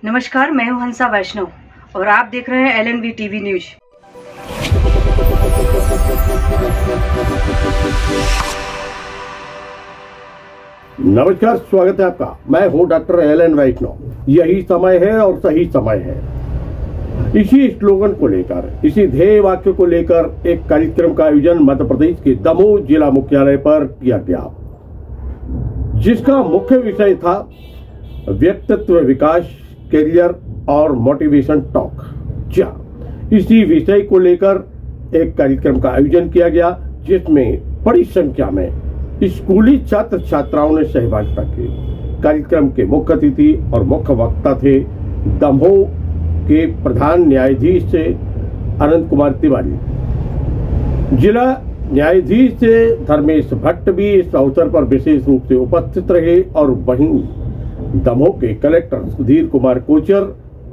नमस्कार, मैं हूं हंसा वैष्णव और आप देख रहे हैं LNV TV न्यूज। नमस्कार, स्वागत है आपका। मैं हूं डॉक्टर LN वैष्णव। यही समय है और सही समय है। इसी स्लोगन को लेकर, इसी ध्येय वाक्य को लेकर एक कार्यक्रम का आयोजन मध्य प्रदेश के दमोह जिला मुख्यालय पर किया गया, जिसका मुख्य विषय था व्यक्तित्व विकास, कैरियर और मोटिवेशन टॉक। इसी विषय को लेकर एक कार्यक्रम का आयोजन किया गया, जिसमें बड़ी संख्या में स्कूली छात्र छात्राओं ने सहभागिता की। कार्यक्रम के मुख्य अतिथि और मुख्य वक्ता थे दमोह के प्रधान न्यायाधीश से अनंत कुमार तिवारी। जिला न्यायाधीश से धर्मेश भट्ट भी इस अवसर पर विशेष रूप से उपस्थित रहे और वहीं दमोह के कलेक्टर सुधीर कुमार कोचर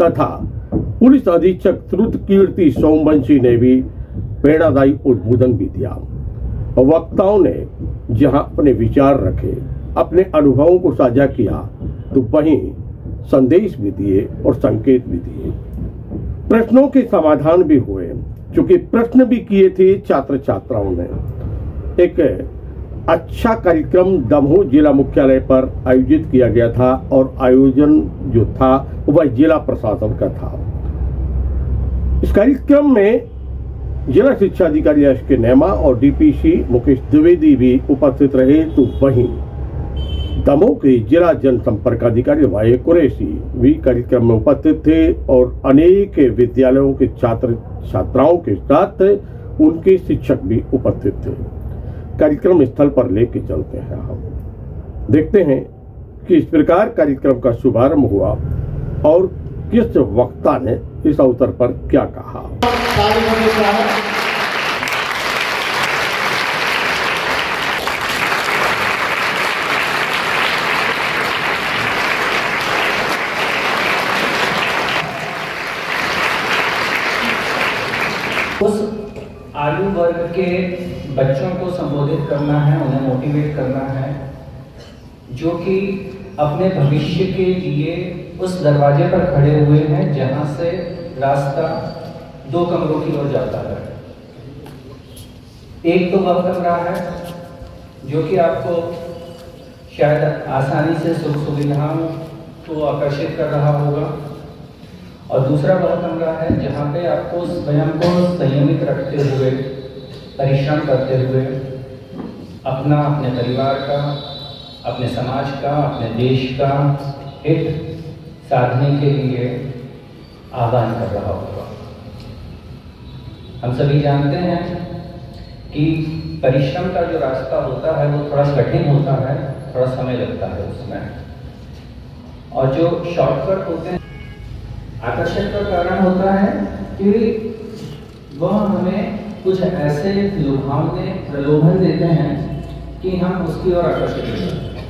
तथा पुलिस अधीक्षक श्रुत कीर्ति सोमवंशी ने भी प्रेरणादायी उद्बोधन भी दिया। वक्ताओं ने जहां अपने विचार रखे, अपने अनुभवों को साझा किया, तो वहीं संदेश भी दिए और संकेत भी दिए। प्रश्नों के समाधान भी हुए, क्योंकि प्रश्न भी किए थे छात्र छात्राओं ने। एक अच्छा कार्यक्रम दमोह जिला मुख्यालय पर आयोजित किया गया था और आयोजन जो था वह जिला प्रशासन का था। इस कार्यक्रम में जिला शिक्षा अधिकारी SK नेमा और DPC मुकेश द्विवेदी भी उपस्थित रहे, तो वहीं दमोह के जिला जनसंपर्क अधिकारी वाय कुरैशी भी कार्यक्रम में उपस्थित थे और अनेक विद्यालयों के छात्र छात्राओं के साथ उनके शिक्षक भी उपस्थित थे। कार्यक्रम स्थल पर लेके चलते हैं, हम देखते हैं कि इस प्रकार कार्यक्रम का शुभारंभ हुआ और किस वक्ता ने इस अवसर पर क्या कहा। उस आयु वर्ग के बच्चों को संबोधित करना है, उन्हें मोटिवेट करना है, जो कि अपने भविष्य के लिए उस दरवाजे पर खड़े हुए हैं जहां से रास्ता 2 कमरों की ओर जाता है। एक तो वह कमरा है जो कि आपको शायद आसानी से सुख सुविधाओं को आकर्षित कर रहा होगा, और दूसरा वह कमरा है जहाँ पे आपको स्वयं को संयमित रखते हुए, परिश्रम करते हुए अपना, अपने परिवार का, अपने समाज का, अपने देश का हित साधने के लिए आह्वान कर रहा होगा। हम सभी जानते हैं कि परिश्रम का जो रास्ता होता है वो थोड़ा कठिन होता है, थोड़ा समय लगता है उसमें, और जो शॉर्टकट होते हैं आकर्षण का कारण होता है कि वह हमें कुछ ऐसे लुभावने प्रलोभन देते हैं कि हम उसकी ओर आकर्षित हो जाते हैं।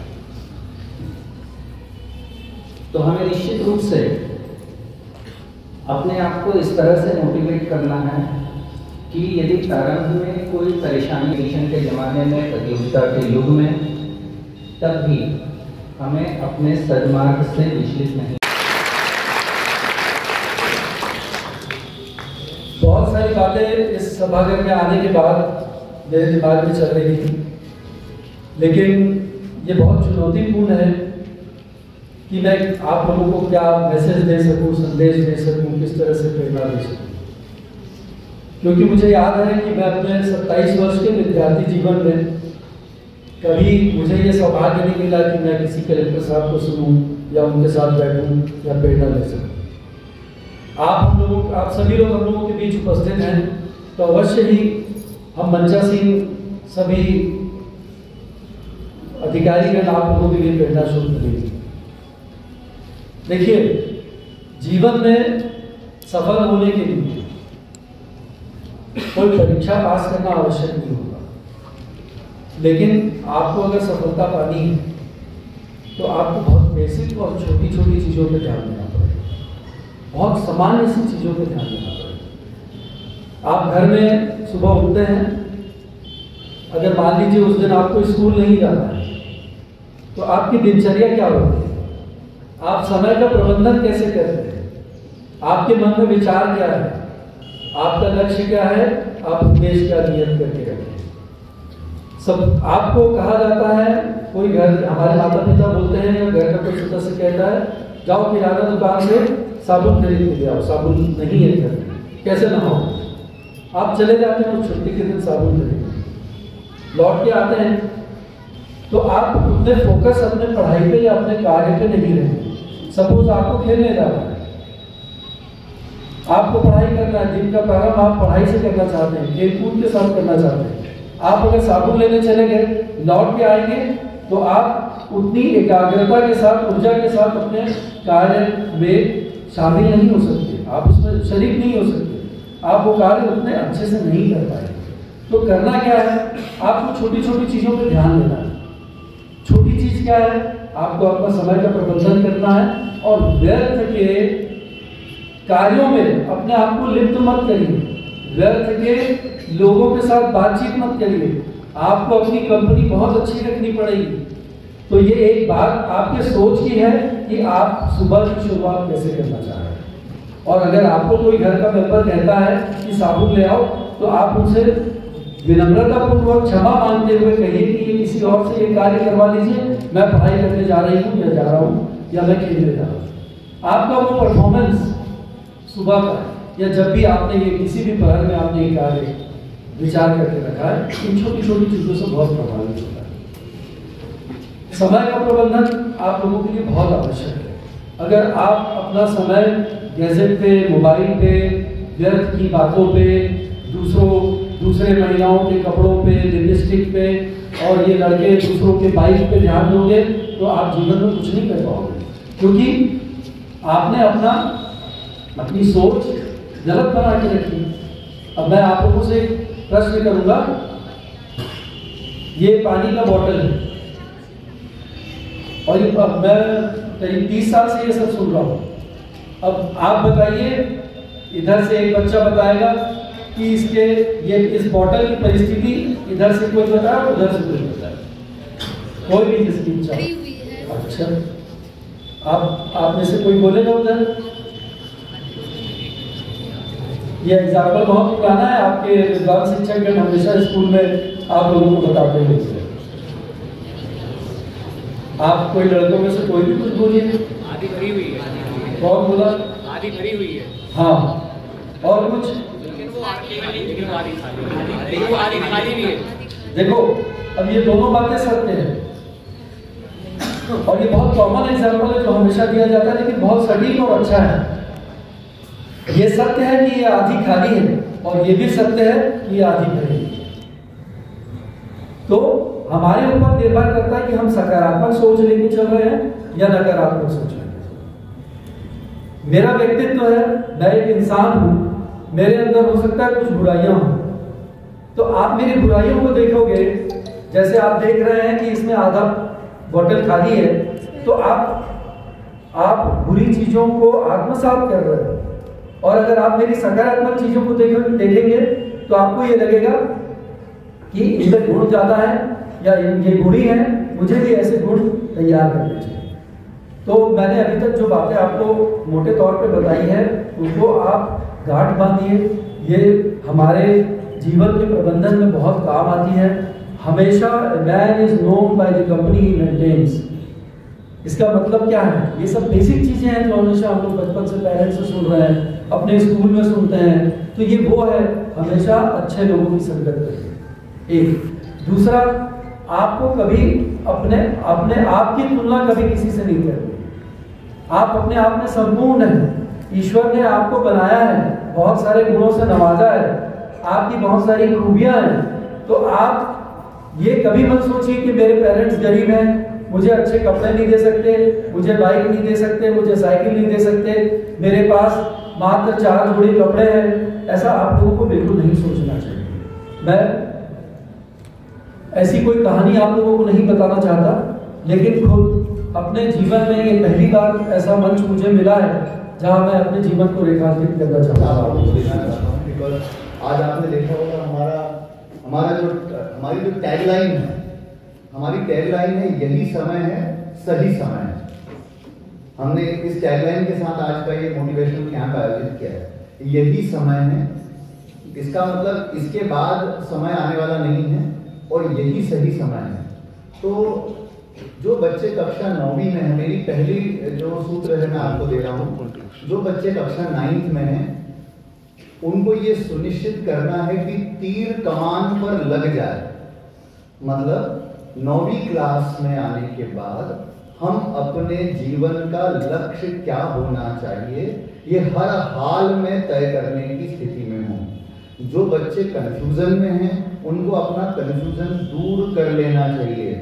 तो हमें निश्चित रूप से अपने आप को इस तरह से मोटिवेट करना है कि यदि प्रारंभ में कोई परेशानी एडिशन के ज़माने में, प्रतियोगिता के युग में, तब भी हमें अपने सद्मार्ग से विचलित नहीं। बहुत सारी बातें इस सभागार में आने के बाद मेरे दिमाग में चल रही थी, लेकिन ये बहुत चुनौतीपूर्ण है कि मैं आप लोगों को क्या मैसेज दे सकूं, संदेश दे सकूं, किस तरह से प्रेरणा दे सकूं। क्योंकि मुझे याद है कि मैं अपने 27 वर्ष के विद्यार्थी जीवन में कभी मुझे ये सौभाग्य नहीं मिला कि मैं किसी कलेक्टर साहब को सुनूं या उनके साथ बैठूं या प्रेरणा ले सकूं। आप सभी लोग हम लोगों के बीच उपस्थित हैं, तो अवश्य ही हम मंचासीन सभी अधिकारीगण आप लोगों के लिए प्रेरणा स्रोत मिलेगी। देखिए, जीवन में सफल होने के लिए कोई परीक्षा पास करना आवश्यक नहीं होगा, लेकिन आपको अगर सफलता पानी है तो आपको बहुत बेसिक और छोटी छोटी चीज़ों पर ध्यान देना पड़ेगा, बहुत सामान्य सी चीज़ों पर ध्यान देना पड़ेगा। आप घर में सुबह उठते हैं, अगर मान लीजिए उस दिन आपको स्कूल नहीं जाना है, तो आपकी दिनचर्या क्या होगी? आप समय का प्रबंधन कैसे करते हैं, आपके मन में विचार क्या है, आपका लक्ष्य क्या है, आप उद्देश्य क्या नियत करके रखें। सब आपको कहा जाता है, कोई घर, हमारे माता पिता बोलते हैं या घर का कोई सदस्य कहता है जाओ किराना दुकान से साबुन खरीद के ले आओ, साबुन नहीं है घर, कैसे ना हो। आप चले जाते हैं, छुट्टी के दिन साबुन खरीद लौट के आते हैं, तो आप उतने फोकस अपने पढ़ाई पे या अपने कार्य पे नहीं रहते। सपोज आपको खेलने जाना है, आपको पढ़ाई करना है, दिन का प्रारंभ आप पढ़ाई से करना चाहते हैं, खेल कूद के साथ करना चाहते हैं। आप अगर साबुन लेने चले गए, लौट के आएंगे तो आप उतनी एकाग्रता के साथ, ऊर्जा के साथ अपने कार्य में शामिल नहीं हो सकते, आप उसमें शरीक नहीं हो सकते, आप वो कार्य उतने अच्छे से नहीं कर पाए। तो करना क्या है, आपको छोटी छोटी चीजों पर ध्यान देना है। छोटी चीज क्या है, आपको अपना समय का प्रबंधन करना है और व्यर्थ के कार्यों में अपने आप को लिप्त मत करिए, व्यर्थ के लोगों के साथ बातचीत मत करिए। आपको अपनी कंपनी बहुत अच्छी रखनी पड़ेगी। तो ये एक बात आपके सोच की है कि आप सुबह की शुरुआत कैसे करना चाह रहे हैं। और अगर आपको कोई घर का मेंबर कहता है कि साबुन ले आओ, तो आप उनसे विनम्रतापूर्वक क्षमा मांगते हुए कहिए कि ये किसी और से ये कार्य करवा लीजिए, मैं पढ़ाई करने जा रही हूँ या जा रहा हूँ या मैं खेलने जा रहा हूँ। आपका वो परफॉर्मेंस सुबह का या जब भी आपने ये किसी भी पहर में आपने ये कार्य विचार करके रखा है, इन छोटी छोटी चीजों से बहुत प्रभावित होता है। समय का प्रबंधन आप लोगों के लिए बहुत आवश्यक है। अगर आप अपना समय गैजेट पे, मोबाइल पे, व्यर्थ की बातों पे, दूसरे महिलाओं के कपड़ों पे, लिपस्टिक पे और ये लड़के दूसरों के बाइक पे ध्यान दोगे तो आप जीवन में कुछ नहीं कर पाओगे, क्योंकि आपने अपनी सोच गलत बना के रखी। अब मैं आप लोगों से प्रश्न करूंगा, ये पानी का बोतल है और ये मैं करीब 30 साल से ये सब सुन रहा हूँ। अब आप बताइए, इधर से एक बच्चा बताएगा कि इस बोतल की परिस्थिति इधर से कोई बताया, उधर से कोई बताया, कोई भी जिसकी इच्छा। अच्छा, आप में से कोई बोलेगा उधर? ये एग्जाम्पल बहुत पुराना है, आपके विद्वान शिक्षकगण हमेशा स्कूल में आप लोगों को बताते हैं। आप कोई लड़कों में से कोई भी कुछ बोलिए। आधी भरी हुई है। कौन बोला? आधी भरी हुई है। हाँ, और कुछ? लेकिन वो आधी खाली भी है। देखो, अब ये दोनों बातें सत्य हैं और ये बहुत कॉमन एग्जाम्पल है जो हमेशा दिया जाता है, लेकिन बहुत सटीक और अच्छा है। ये सत्य है कि ये आधी खाली है और ये भी सत्य है कि ये आधी भरी है। तो हमारे ऊपर निर्भर करता है कि हम सकारात्मक सोच लेके चल रहे हैं या नकारात्मक सोच लेके। मेरा व्यक्तित्व है, मैं एक इंसान हूं, मेरे अंदर हो सकता है कुछ बुराइयां हो, तो आप मेरी बुराइयों को देखोगे। जैसे आप देख रहे हैं कि इसमें आधा बोतल खाली है, तो आप बुरी चीजों को आत्मसात कर रहे हो। और अगर आप मेरी सकारात्मक चीजों को देखेंगे तो आपको ये लगेगा कि इनमें गुण ज्यादा है या ये गुणी है, मुझे भी ऐसे गुण तैयार करने चाहिए। तो मैंने अभी तक जो बातें आपको मोटे तौर पे बताई है, उनको आप गांठ बांधिए। ये हमारे जीवन के प्रबंधन में बहुत काम आती है। हमेशा man is known by the company he maintains. इसका मतलब क्या है? ये सब बेसिक चीजें हैं जो हमेशा हम लोग बचपन से पेरेंट्स से सुन रहे हैं, अपने स्कूल में सुनते हैं। तो ये वो है, हमेशा अच्छे लोगों की संगत करिए। एक दूसरा, आपको कभी अपने आप की तुलना कभी किसी से नहीं करनी। आप अपने आप में संपूर्ण हैं। ईश्वर ने आपको बनाया है, बहुत सारे गुणों से नवाजा है, आपकी बहुत सारी खूबियां हैं। तो आप ये कभी मत सोचिए कि मेरे पेरेंट्स गरीब हैं, मुझे अच्छे कपड़े नहीं दे सकते, मुझे बाइक नहीं दे सकते, मुझे साइकिल नहीं दे सकते, मेरे पास मात्र 4 जोड़ी कपड़े हैं। ऐसा आप लोगों को बिल्कुल नहीं सोचना चाहिए। मैं ऐसी कोई कहानी आप लोगों को नहीं बताना चाहता, लेकिन खुद अपने जीवन में ये पहली बार ऐसा मंच मुझे मिला है जहां मैं अपने जीवन को रेखांकित करना चाहता हूँ। आज आपने देखा होगा हमारी जो टैगलाइन है, यही समय है, सही समय है। हमने इस टैगलाइन के साथ आज का ये मोटिवेशनल कैंप आयोजित किया है, यही समय है। इसका मतलब इसके बाद समय आने वाला नहीं है और यही सही समय है। तो जो बच्चे कक्षा 9वीं में है, मेरी पहली जो सूत्र है मैं आपको दे रहा हूँ, जो बच्चे कक्षा 9th में हैं उनको ये सुनिश्चित करना है कि तीर कमान पर लग जाए। मतलब 9वीं क्लास में आने के बाद हम अपने जीवन का लक्ष्य क्या होना चाहिए ये हर हाल में तय करने की स्थिति में हों। जो बच्चे कंफ्यूजन में हैं उनको अपना कंफ्यूजन दूर कर लेना चाहिए।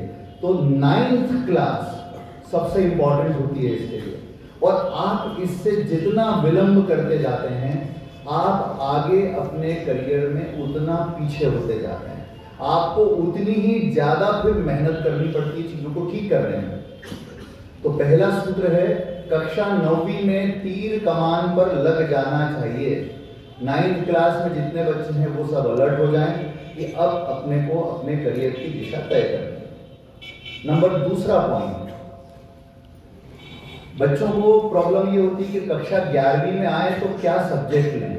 तो 9th क्लास सबसे इंपॉर्टेंट होती है इसके लिए, और आप इससे जितना विलंब करते जाते हैं आप आगे अपने करियर में उतना पीछे होते जाते हैं। आपको उतनी ही ज्यादा फिर मेहनत करनी पड़ती है चीजों को ठीक करने में। तो पहला सूत्र है कक्षा 9वीं में तीर कमान पर लग जाना चाहिए। 9th क्लास में जितने बच्चे हैं वो सब अलर्ट हो जाएं कि अब अपने को अपने करियर की दिशा तय करनी। नंबर दूसरा पॉइंट, बच्चों को प्रॉब्लम ये होती है कि कक्षा 11वीं में आए तो क्या सब्जेक्ट लें।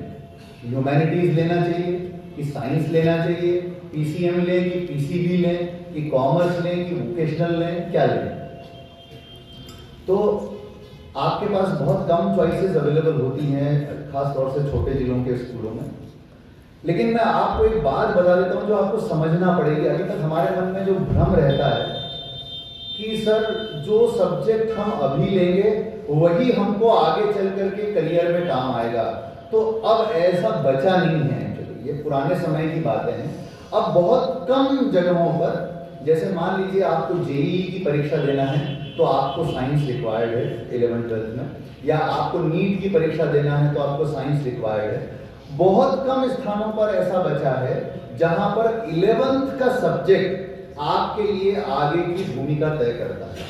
ह्यूमैनिटीज लेना चाहिए कि साइंस लेना चाहिए, पीसीएम लें कि पीसीबी लें कि कॉमर्स लें कि वोकेशनल लें, क्या लें। तो आपके पास बहुत कम चॉइसेस अवेलेबल होती हैं, खास तौर से छोटे जिलों के स्कूलों में। लेकिन मैं आपको एक बात बता देता हूं जो आपको समझना पड़ेगी। अभी तक हमारे मन में जो भ्रम रहता है कि सर जो सब्जेक्ट हम अभी लेंगे वही हमको आगे चल करके करियर में काम आएगा, तो अब ऐसा बचा नहीं है। ये पुराने समय की बातें हैं। अब बहुत कम जगहों पर, जैसे मान लीजिए आपको जेईई की परीक्षा देना है तो आपको साइंस रिक्वायर्ड है 11th 12th में, या आपको नीट की परीक्षा देना है तो आपको साइंस रिक्वायर्ड है। बहुत कम स्थानों पर ऐसा बचा है जहां पर 11th का सब्जेक्ट आपके लिए आगे की भूमिका तय करता है।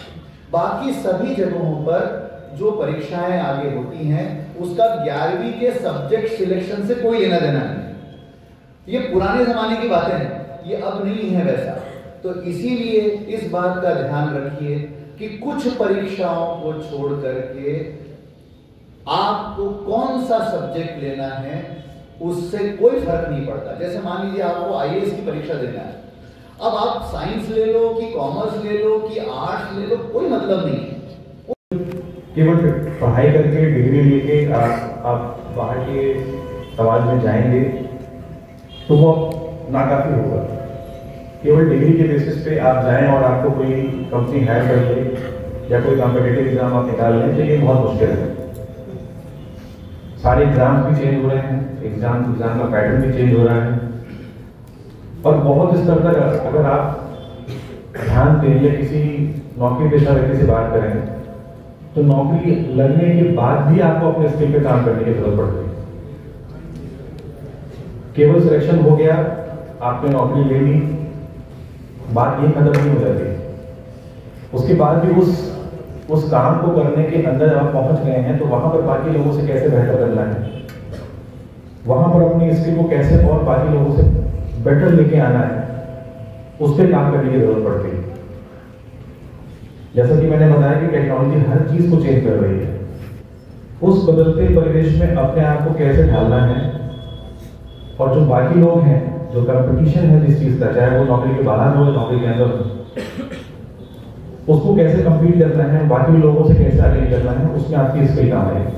बाकी सभी जगहों पर जो परीक्षाएं आगे होती हैं उसका 11वीं के सब्जेक्ट सिलेक्शन से कोई लेना देना नहीं। ये पुराने जमाने की बातें हैं, ये अब नहीं है वैसा। तो इसीलिए इस बात का ध्यान रखिए कि कुछ परीक्षाओं को छोड़ करके आपको कौन सा सब्जेक्ट लेना है उससे कोई फर्क नहीं पड़ता। जैसे मान लीजिए आपको आईएएस की परीक्षा देना है, अब आप साइंस ले लो कि कॉमर्स ले लो कि आर्ट्स ले लो, कोई मतलब नहीं है। केवल पढ़ाई करके डिग्री लेके आप बाहर के समाज में जाएंगे तो वो नाकाफी होगा। केवल डिग्री के बेसिस पे आप जाएं और आपको कोई कंपनी हायर कर ले या कोई कॉम्पिटिटिव एग्जाम आप निकाल लें तो ये बहुत मुश्किल है। सारे एग्जाम भी चेंज हो रहे हैं, एग्जाम का पैटर्न भी चेंज हो रहा है, और बहुत स्तर तक अगर आप ध्यान दें या किसी नौकरी पेशा व्यक्ति से बात करें तो नौकरी लगने के बाद भी आपको अपने स्किल पे काम करने की जरूरत पड़ती है। केवल सिलेक्शन हो गया, आपने नौकरी ले ली, बात ये खत्म नहीं हो जाती। उसके बाद भी उस काम को करने के अंदर आप पहुंच गए हैं तो वहां पर बाकी लोगों से कैसे बेहतर करना है, वहां पर अपनी स्किल को कैसे और बाकी लोगों से बेटर लेके आना है, उस पर काम करने की जरूरत पड़ती है। जैसा कि मैंने बताया कि टेक्नोलॉजी हर चीज को चेंज कर रही है। उस बदलते परिवेश में अपने आप को कैसे ढालना है, और जो बाकी लोग हैं, जो कंपटीशन है जिस चीज का, चाहे वो नौकरी के बाहर हो या नौकरी के अंदर हो, उसको कैसे कंपीट करना है, बाकी लोगों से कैसे आगे निकलना है, उसमें आपकी स्किल काम आएगी।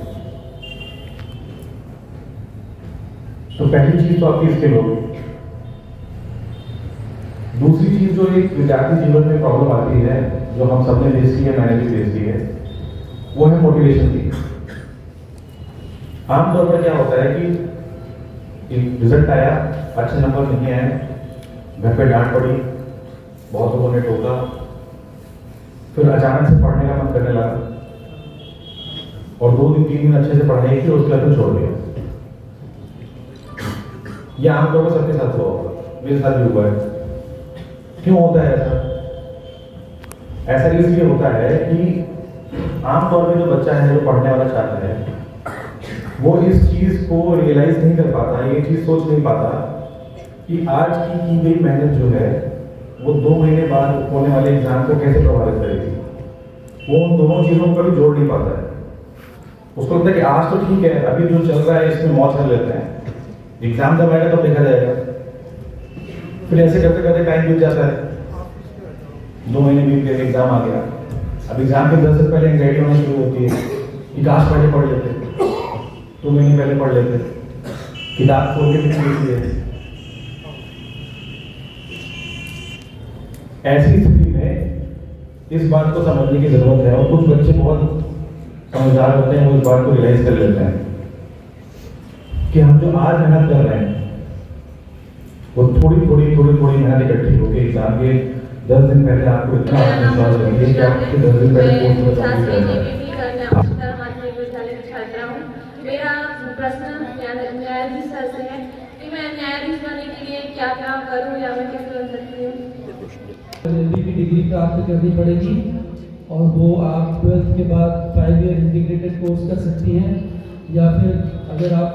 तो पहली चीज तो आपकी स्किल होगी। दूसरी चीज जो एक विद्यार्थी जीवन में प्रॉब्लम आती है, जो हम सबने फेस की है, मैंने भी फेस की है, वो है मोटिवेशन की। आमतौर पर क्या होता है कि रिजल्ट आया, अच्छे नंबर नहीं आए, घर पे डांट पड़ी, बहुत लोगों ने टोका, फिर अचानक से पढ़ने का मन करने लगा और 2 दिन 3 दिन अच्छे से पढ़ाई की, उसके बाद छोड़ दिया। ये आमतौर पर सबके साथ हुआ होगा, मेरे साथ भी हुआ है। क्यों होता है ऐसा? ऐसा इसलिए होता है कि आमतौर पर जो बच्चा है, जो पढ़ने वाला छात्र है, वो इस चीज को रियलाइज नहीं कर पाता, ये चीज सोच नहीं पाता कि आज की गई मेहनत जो है वो 2 महीने बाद होने वाले एग्जाम को कैसे प्रभावित करेगी। वो उन दोनों चीज़ों को कभी जोड़ नहीं पाता है। उसको लगता है कि आज तो ठीक है, अभी जो चल रहा है इसमें मौज कर लेते हैं, एग्जाम जब आएगा तब देखा जाएगा। फिर ऐसे करते करते टाइम बीत जाता है, 2 महीने बीत गए, एग्जाम आ गया। अब एग्जाम के 10 दिन पहले एंग्जाइटी होना शुरू होती है कि काश पहले पढ़ लेते, 2 महीने पहले पढ़ लेते, किताब खोल के लिख लेते। ऐसी स्थिति में इस बात को समझने की जरूरत है, और कुछ बच्चे बहुत समझदार होते हैं, वो इस बात को रियलाइज कर लेते हैं कि हम जो आज मेहनत कर रहे हैं वो थोड़ी मेहनत इकट्ठी होकर एग्जाम के 10 दिन पहले आपको इतना आत्मविश्वास रखिए कि आपके 10 दिन पहले कोर्स में शामिल मेरा प्रश्न न्यायाधीश सर से है कि मैं न्यायाधीश बनने के लिए क्या क्या करूं या मैं कैसे बन सकती हूँ। एलएलबी की डिग्री प्राप्त करनी पड़ेगी और वो आप 12th के बाद 5 ईयर इंटीग्रेटेड कोर्स कर सकती हैं, या फिर अगर आप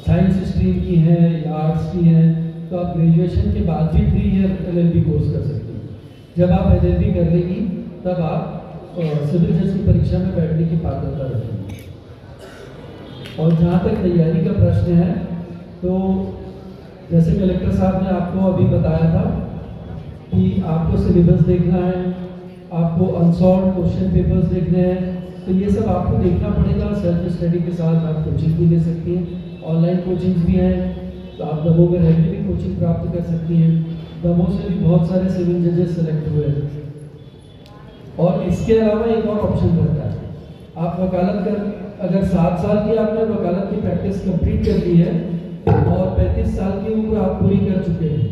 साइंस स्ट्रीम की हैं या आर्ट्स की हैं तो आप ग्रेजुएशन के बाद भी 3 ईयर एलएलबी कोर्स कर सकती हैं। जब आप एलएलबी कर लेंगी तब आप सिविल जज की परीक्षा में बैठने की पात्रता रखेंगे। और जहाँ तक तैयारी का प्रश्न है तो जैसे कलेक्टर साहब ने आपको अभी बताया था कि आपको सिलेबस देखना है, आपको अनसॉल्व क्वेश्चन पेपर्स देखने हैं, तो ये सब आपको देखना पड़ेगा। सेल्फ स्टडी के साथ आप कोचिंग भी ले सकती हैं, ऑनलाइन कोचिंग्स भी हैं, तो आप दमोह में रहकर भी कोचिंग प्राप्त कर सकती हैं। दमोह से भी बहुत सारे सिविल जजेस सेलेक्ट हुए हैं। और इसके अलावा एक और ऑप्शन रहता है, आप वकालत कर, अगर 7 साल की आपने वकालत की प्रैक्टिस कंप्लीट कर ली है और 35 साल की उम्र आप पूरी कर चुके हैं,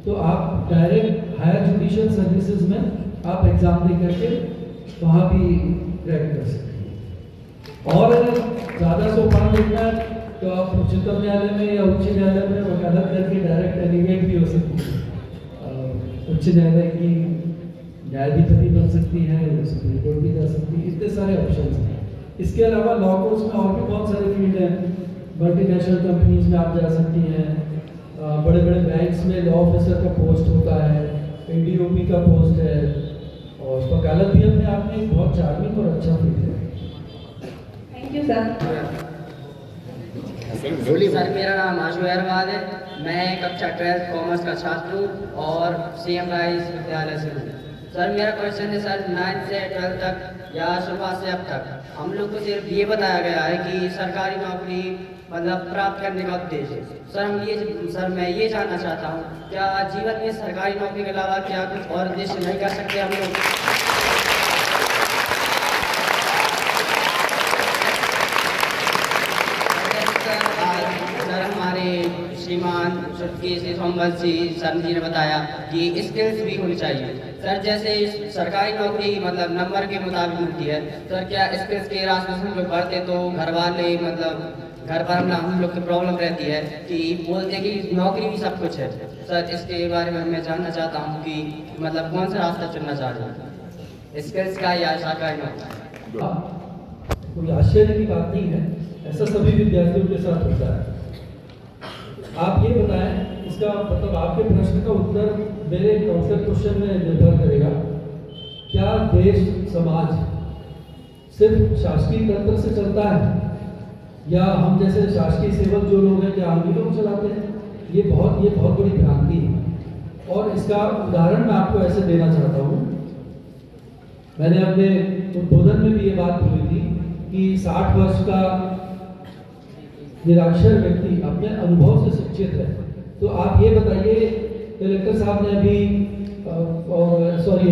तो आप डायरेक्ट हायर जुडिशियल सर्विसेज में आप एग्जाम दे करके वहाँ भी क्रैक कर सकते हैं। और अगर ज़्यादा सोपान देखना है तो आप उच्चतम न्यायालय में या उच्च न्यायालय में वकालत करके डायरेक्ट एलिगेट भी हो सकती है। उच्च न्यायालय की न्यायाधिपति बन सकती है, सुप्रीम कोर्ट भी जा सकती है, इतने सारे ऑप्शन हैं। इसके अलावा लॉ कोर्स में और भी बहुत सारे फील्ड हैं। मल्टीनेशनल कंपनीज में आप जा सकती हैं, बड़े बड़े बैंक्स में लॉ ऑफिसर का पोस्ट होता है, एडीओपी का पोस्ट है, और वकालत भी अपने आप में एक बहुत चार्मिंग और अच्छा फील्ड है। Thank you sir. सर मेरा नाम आशु अहरवाल है, मैं कक्षा 12 कॉमर्स का छात्र हूँ और CM राइस विद्यालय से हूँ। सर मेरा क्वेश्चन है सर 9 से 12 तक या शुरुआत से अब तक हम लोग को सिर्फ ये बताया गया है कि सरकारी नौकरी मतलब प्राप्त करने का उद्देश्य। सर मैं ये जानना चाहता हूँ, क्या जीवन में सरकारी नौकरी के अलावा क्या कुछ और उद्देश्य नहीं कर सकते हम लोग? सर हमारे श्रीमान श्री सोमवत जी सर जी ने बताया कि स्किल्स भी होनी चाहिए। सर जैसे सरकारी नौकरी मतलब नंबर के मुताबिक मिलती है, सर क्या स्किल्स के रास्ते से हम लोग बढ़ते तो घर वाले मतलब घर पर हम लोग की प्रॉब्लम रहती है कि बोलते हैं कि नौकरी भी सब कुछ है। सर इसके बारे में मैं जानना चाहता हूँ कि मतलब कौन सा रास्ता चुनना चाह रहे हैं, स्किल्स का या सरकारी नौकरी? कोई आश्चर्य की बात नहीं है, ऐसा सभी विद्यार्थियों के साथ होता है। आप ये बताएं, इसका मतलब आपके प्रश्न का उत्तर मेरे काउंटर क्वेश्चन में निर्भर करेगा। क्या देश समाज सिर्फ शासकीय तंत्र से चलता है या हम जैसे शासकीय सेवक जो लोग हैं क्या हम भी लोग चलाते हैं? ये बहुत बड़ी भ्रांति है। और इसका उदाहरण मैं आपको ऐसे देना चाहता हूँ। मैंने अपने उद्बोधन में भी ये बात बोली थी कि 60 वर्ष का निरक्षर व्यक्ति अपने अनुभव से शिक्षित है। तो आप ये बताइए, कलेक्टर साहब ने अभी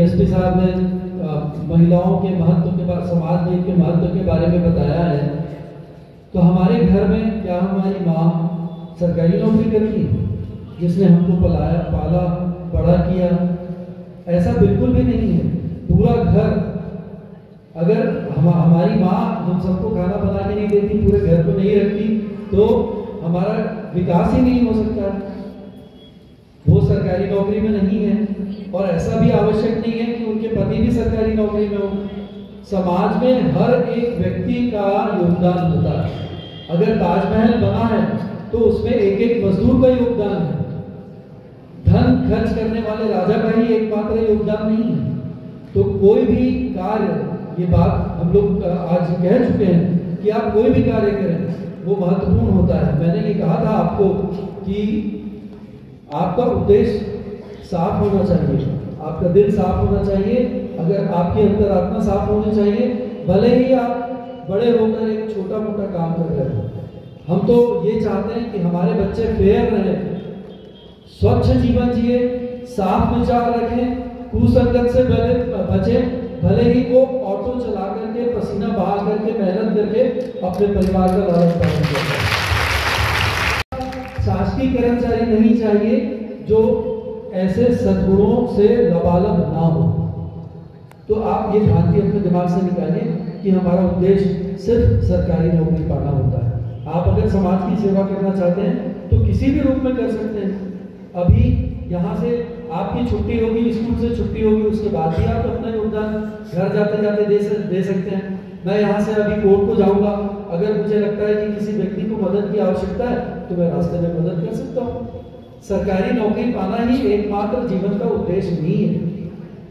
SP साहब ने महिलाओं के महत्व के बारे, समाज में के महत्व के बारे में बताया है, तो हमारे घर में क्या हमारी माँ सरकारी नौकरी करती है जिसने हमको पलाया पाला बड़ा किया? ऐसा बिल्कुल भी नहीं है। पूरा घर, अगर हमारी माँ हम सबको खाना बना के नहीं देती, पूरे घर को नहीं रखती, तो हमारा विकास ही नहीं हो सकता। वो सरकारी नौकरी में नहीं है और ऐसा भी आवश्यक नहीं है कि उनके पति भी सरकारी नौकरी में हो। समाज में हर एक व्यक्ति का योगदान होता है। अगर ताजमहल बना है तो उसमें एक एक मजदूर का योगदान है। धन खर्च करने वाले राजा का ही एकमात्र योगदान नहीं है। तो कोई भी कार्य, ये बात हम लोग आज कह चुके हैं कि आप कोई भी कार्य करें वो महत्वपूर्ण होता है। मैंने ये कहा था आपको कि आपका उद्देश्य साफ होना चाहिए, आपका दिल साफ होना चाहिए, अगर आपकी अंतरात्मा साफ होनी चाहिए, भले ही आप बड़े होकर एक छोटा मोटा काम कर रहे हो। हम तो ये चाहते हैं कि हमारे बच्चे फेयर रहें, स्वच्छ जीवन जिए, साफ विचार रखें, कुसंगत से बचें, भले ही वो ऑटो चला करके, पसीना बहा करके, मेहनत करके अपने परिवार का लालन पालन करें। शासकीय कर्मचारी नहीं चाहिए जो ऐसे सद्गुणों से लबालब ना हो। तो आप ये भ्रांति अपने दिमाग से निकालिए कि हमारा उद्देश्य सिर्फ सरकारी नौकरी पाना होता है। आप अगर समाज की सेवा करना चाहते हैं तो किसी भी रूप में कर सकते हैं। अभी यहाँ से आपकी छुट्टी होगी, स्कूल से छुट्टी होगी, उसके बाद भी आप अपना योगदान घर जाते जाते दे सकते हैं। मैं यहाँ से अभी कोर्ट को जाऊँगा, अगर मुझे लगता है कि किसी व्यक्ति को मदद की आवश्यकता है तो मैं रास्ते में मदद कर सकता हूँ। सरकारी नौकरी पाना ही एकमात्र जीवन का उद्देश्य नहीं है।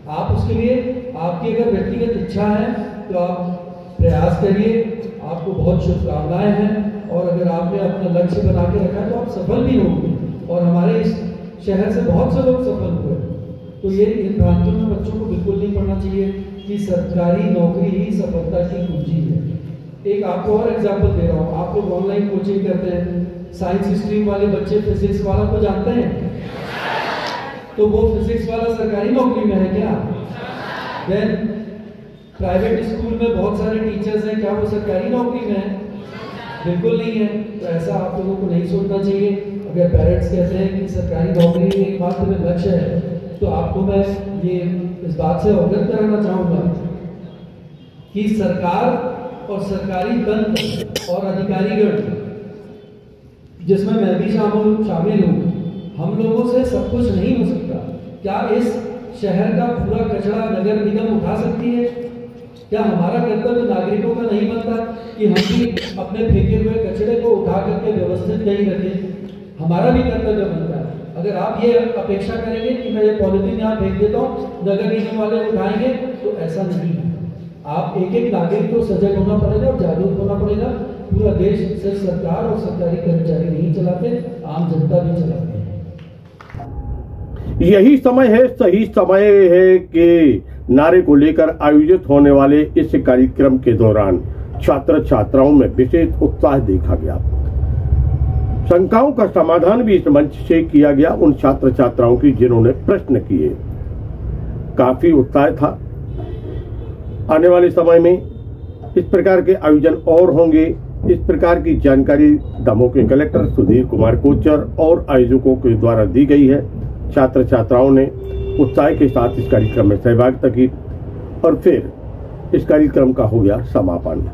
आप उसके लिए, आपकी अगर व्यक्तिगत इच्छा है तो आप प्रयास करिए, आपको बहुत शुभकामनाएं हैं। और अगर आपने अपना लक्ष्य बना के रखा है तो आप सफल भी होंगे, और हमारे इस शहर से बहुत से लोग सफल हुए। तो ये इन भ्रांतियों में बच्चों को बिल्कुल नहीं पढ़ना चाहिए कि सरकारी नौकरी ही सफलता की कुंजी है। एक आपको और एग्जाम्पल दे रहा हूँ। आप लोग ऑनलाइन कोचिंग करते हैं, साइंस स्ट्रीम वाले बच्चे फिजिक्स वाला को जानते हैं, तो वो फिजिक्स वाला सरकारी नौकरी में है क्या? देन प्राइवेट स्कूल में बहुत सारे टीचर्स हैं, क्या वो सरकारी नौकरी में है? बिल्कुल नहीं है। तो ऐसा आप लोगों को नहीं सोचना चाहिए। अगर पेरेंट्स कहते हैं कि सरकारी नौकरी एकमात्र लक्ष्य है, तो आपको मैं ये इस बात से अवगत कराना चाहूँगा कि सरकार और सरकारी तंत्र और अधिकारीगण, जिसमें मैं भी शामिल हूँ, हम लोगों से सब कुछ नहीं हो सकता। क्या इस शहर का पूरा कचरा नगर निगम उठा सकती है? क्या हमारा कर्तव्य नागरिकों का नहीं बनता कि हम भी अपने फेंके हुए कचरे को उठा करके व्यवस्थित कहीं रखें? हमारा भी कर्तव्य बनता है। अगर आप ये अपेक्षा करेंगे कि मैं ये पॉलिथीन यहाँ फेंक देता हूँ, नगर निगम वाले उठाएंगे, तो ऐसा नहीं है। आप एक एक नागरिक को सजग होना पड़ेगा और जागरूक होना पड़ेगा। पूरा देश सिर्फ सरकार और सरकारी कर्मचारी नहीं चलाते, आम जनता भी चलाते हैं। यही समय है, सही समय है कि नारे को लेकर आयोजित होने वाले इस कार्यक्रम के दौरान छात्र छात्राओं में विशेष उत्साह देखा गया। शंकाओं का समाधान भी इस मंच से किया गया उन छात्र छात्राओं की जिन्होंने प्रश्न किए। काफी उत्साह था। आने वाले समय में इस प्रकार के आयोजन और होंगे। इस प्रकार की जानकारी दमोह के कलेक्टर सुधीर कुमार कोचर और आयोजकों के द्वारा दी गई है। छात्र छात्राओं ने उत्साह के साथ इस कार्यक्रम में सहभागिता की और फिर इस कार्यक्रम का हो गया समापन।